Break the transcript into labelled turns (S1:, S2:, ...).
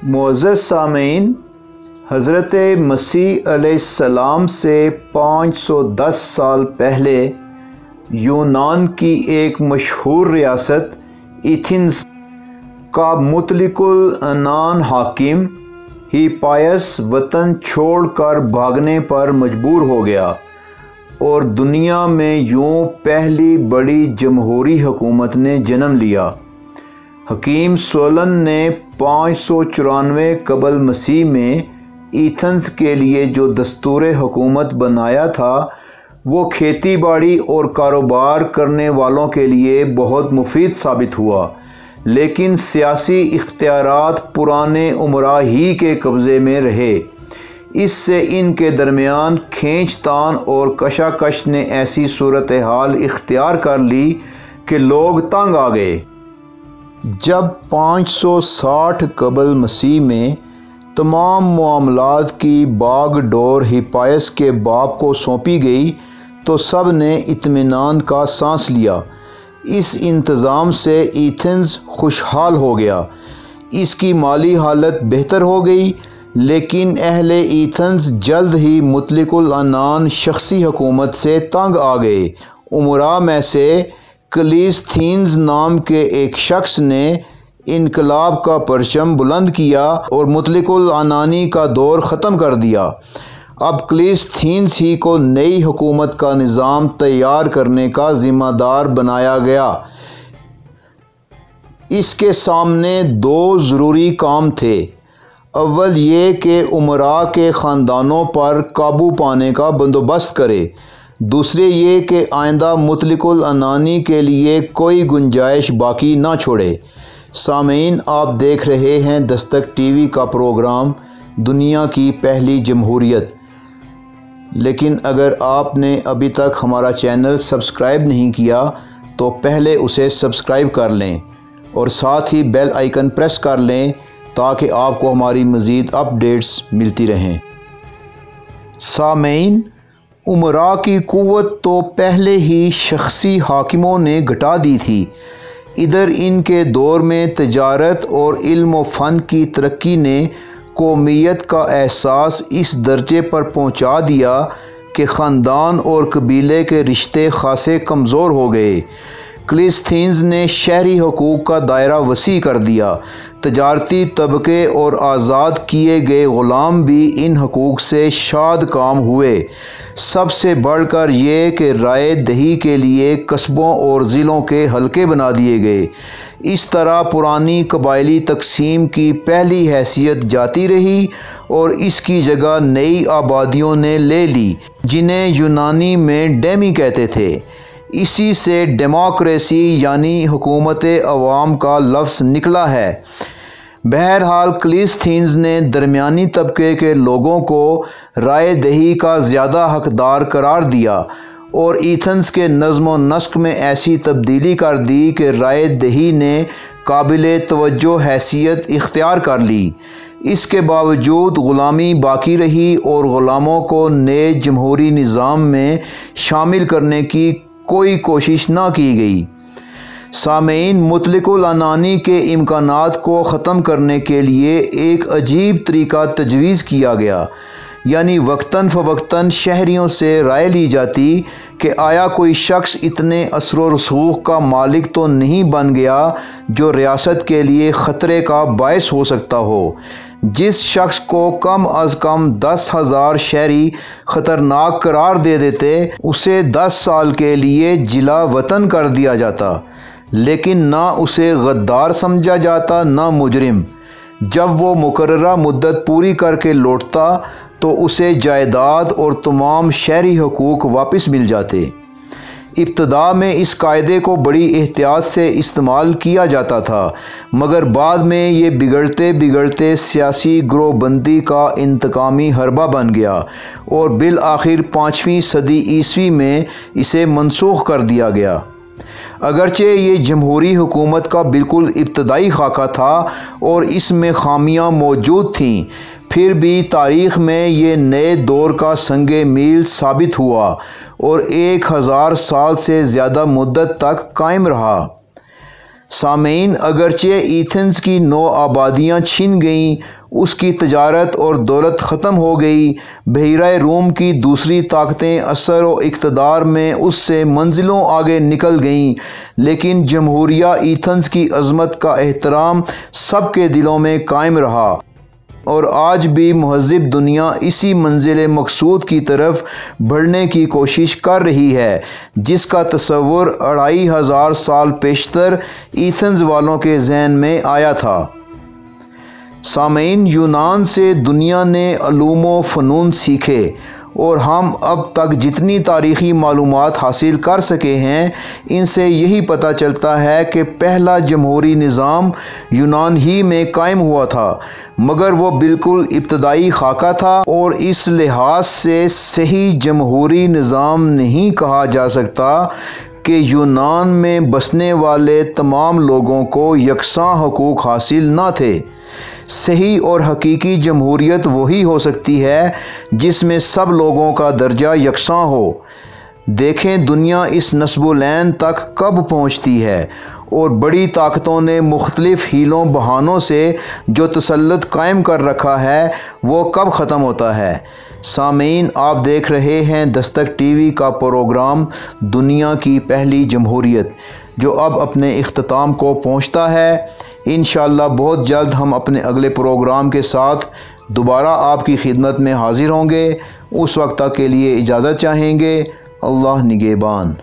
S1: मुअज़्ज़ज़ सामीन, हज़रत मसीह अलैहिस्सलाम से 510 साल पहले यूनान की एक मशहूर रियासत एथेंस का मुतलिकुल अनान हाकिम हिप्पायस वतन छोड़कर भागने पर मजबूर हो गया और दुनिया में यूं पहली बड़ी जमहूरी हुकूमत ने जन्म लिया। हकीम सोलन ने 594 कबल मसीह में एथेंस के लिए जो दस्तूर हुकूमत बनाया था वो खेती बाड़ी और कारोबार करने वालों के लिए बहुत मुफीद साबित हुआ, लेकिन सियासी इख्तियारात पुराने उमरा ही के कब्ज़े में रहे। इससे इनके दरमियान खींचतान और कशाकश ने ऐसी सूरत हाल इख्तियार कर ली कि लोग तंग आ गए। जब 560 कबल मसीह में तमाम मामलात की बागडोर हिप्पायस के बाप को सौंपी गई तो सब ने इत्मीनान का सांस लिया। इस इंतज़ाम से एथेंस खुशहाल हो गया, इसकी माली हालत बेहतर हो गई, लेकिन अहले एथेंस जल्द ही मुतलिकुल अनान शख्सी हुकूमत से तंग आ गए। उमरा में से क्लीस्थीन्स नाम के एक शख्स ने इनकलाब का परचम बुलंद किया और मुतलिकुल अनानी का दौर ख़त्म कर दिया। अब क्लीस्थीन्स ही को नई हुकूमत का निज़ाम तैयार करने का ज़िम्मेदार बनाया गया। इसके सामने दो ज़रूरी काम थे। अव्वल ये कि उमरा के ख़ानदानों पर काबू पाने का बंदोबस्त करे, दूसरे ये कि आइंदा मुतलिकुल अनानी के लिए कोई गुंजाइश बाकी ना छोड़े। सामीन, आप देख रहे हैं दस्तक टीवी का प्रोग्राम दुनिया की पहली जमहूरियत। लेकिन अगर आपने अभी तक हमारा चैनल सब्सक्राइब नहीं किया तो पहले उसे सब्सक्राइब कर लें और साथ ही बेल आइकन प्रेस कर लें ताकि आपको हमारी मज़ीद अपडेट्स मिलती रहें। सामीन, उमरा की कुव्वत तो पहले ही शख्सी हाकिमों ने घटा दी थी। इधर इनके दौर में तजारत और इल्म व फ़न की तरक्की ने कौमियत का एहसास इस दर्जे पर पहुंचा दिया कि ख़ानदान और कबीले के रिश्ते खासे कमज़ोर हो गए। क्लीस्थीन्स ने शहरी हकूक़ का दायरा वसी कर दिया। तजारती तबके और आज़ाद किए गए ग़ुलाम भी इन हकूक़ से शाद काम हुए। सबसे बढ़कर ये कि राय दही के लिए कस्बों और ज़िलों के हलके बना दिए गए। इस तरह पुरानी कबायली तकसीम की पहली हैसियत जाती रही और इसकी जगह नई आबादियों ने ले ली, जिन्हें यूनानी में डेमी कहते थे। इसी से डेमोक्रेसी यानी हुकूमत अवाम का लफ्ज़ निकला है। बहरहाल क्लीस्थीन्स ने दरमियानी तबके के लोगों को राय दही का ज़्यादा हकदार करार दिया और एथेंस के नज़्म व नस्क में ऐसी तब्दीली कर दी कि राय दही ने काबिल तवज्जो हैसियत इख्तियार कर ली। इसके बावजूद ग़ुलामी बाकी रही और ग़ुलामों को नए जमहूरी निज़ाम में शामिल करने की कोई कोशिश ना की गई। सामीन, मुतलिकुल अनानी के इम्कानात को ख़त्म करने के लिए एक अजीब तरीका तजवीज़ किया गया, यानी वक्तन फ़वक्तन शहरियों से राय ली जाती कि आया कोई शख्स इतने असर व रसूख का मालिक तो नहीं बन गया जो रियासत के लिए ख़तरे का बायस हो सकता हो। जिस शख्स को कम अज़ कम 10,000 शहरी ख़तरनाक करार दे देते उसे 10 साल के लिए जिला वतन कर दिया जाता, लेकिन ना उसे गद्दार समझा जाता ना मुजरिम। जब वो मुकर्ररा मुद्दत पूरी करके लौटता तो उसे जायदाद और तमाम शहरी हकूक़ वापस मिल जाते। इब्तदा में इस कायदे को बड़ी एहतियात से इस्तेमाल किया जाता था, मगर बाद में ये बिगड़ते बिगड़ते सियासी ग्रोहबंदी का इंतकामी हरबा बन गया और बिल आखिर 5वीं सदी ईस्वी में इसे मनसूख कर दिया गया। अगरचे ये जमहूरी हुकूमत का बिल्कुल इब्तदाई खाका था और इसमें खामियां मौजूद थीं, फिर भी तारीख़ में ये नए दौर का संगे मील साबित हुआ और 1000 साल से ज़्यादा मुद्दत तक कायम रहा। सामीन, अगरचे एथेंस की 9 आबादियाँ छिन गईं, उसकी तजारत और दौलत ख़त्म हो गई, बहरा रूम की दूसरी ताकतें असर व इक़्तिदार में उससे मंजिलों आगे निकल गईं, लेकिन जमहूरिया एथेंस की अज़मत का एहतराम सबके दिलों में कायम रहा और आज भी महज़िब दुनिया इसी मंजिल मकसूद की तरफ बढ़ने की कोशिश कर रही है, जिसका तसव्वुर 2500 साल पेशतर एथेंस वालों के ज़हन में आया था। सामीन, यूनान से दुनिया ने अलूम व फ़नून सीखे और हम अब तक जितनी तारीख़ी मालूमात हासिल कर सके हैं, इनसे यही पता चलता है कि पहला जमहूरी निज़ाम यूनान ही में कायम हुआ था, मगर वो बिल्कुल इब्तदाई खाका था और इस लिहाज से सही जमहूरी निज़ाम नहीं कहा जा सकता कि यूनान में बसने वाले तमाम लोगों को यकसां हकूक़ हासिल न थे। सही और हकीकी जमहूरियत वही हो सकती है जिसमें सब लोगों का दर्जा यकसां हो। देखें दुनिया इस नस्बुलैन तक कब पहुंचती है और बड़ी ताकतों ने मुख्तलिफ हीलों बहानों से जो तसल्लुत कायम कर रखा है वो कब ख़त्म होता है। सामीन, आप देख रहे हैं दस्तक टीवी का प्रोग्राम दुनिया की पहली जमहूरियत, जो अब अपने इख्तिताम को पहुंचता है। इंशाअल्लाह बहुत जल्द हम अपने अगले प्रोग्राम के साथ दोबारा आपकी खिदमत में हाज़िर होंगे। उस वक्त तक के लिए इजाज़त चाहेंगे। अल्लाह निगहबान।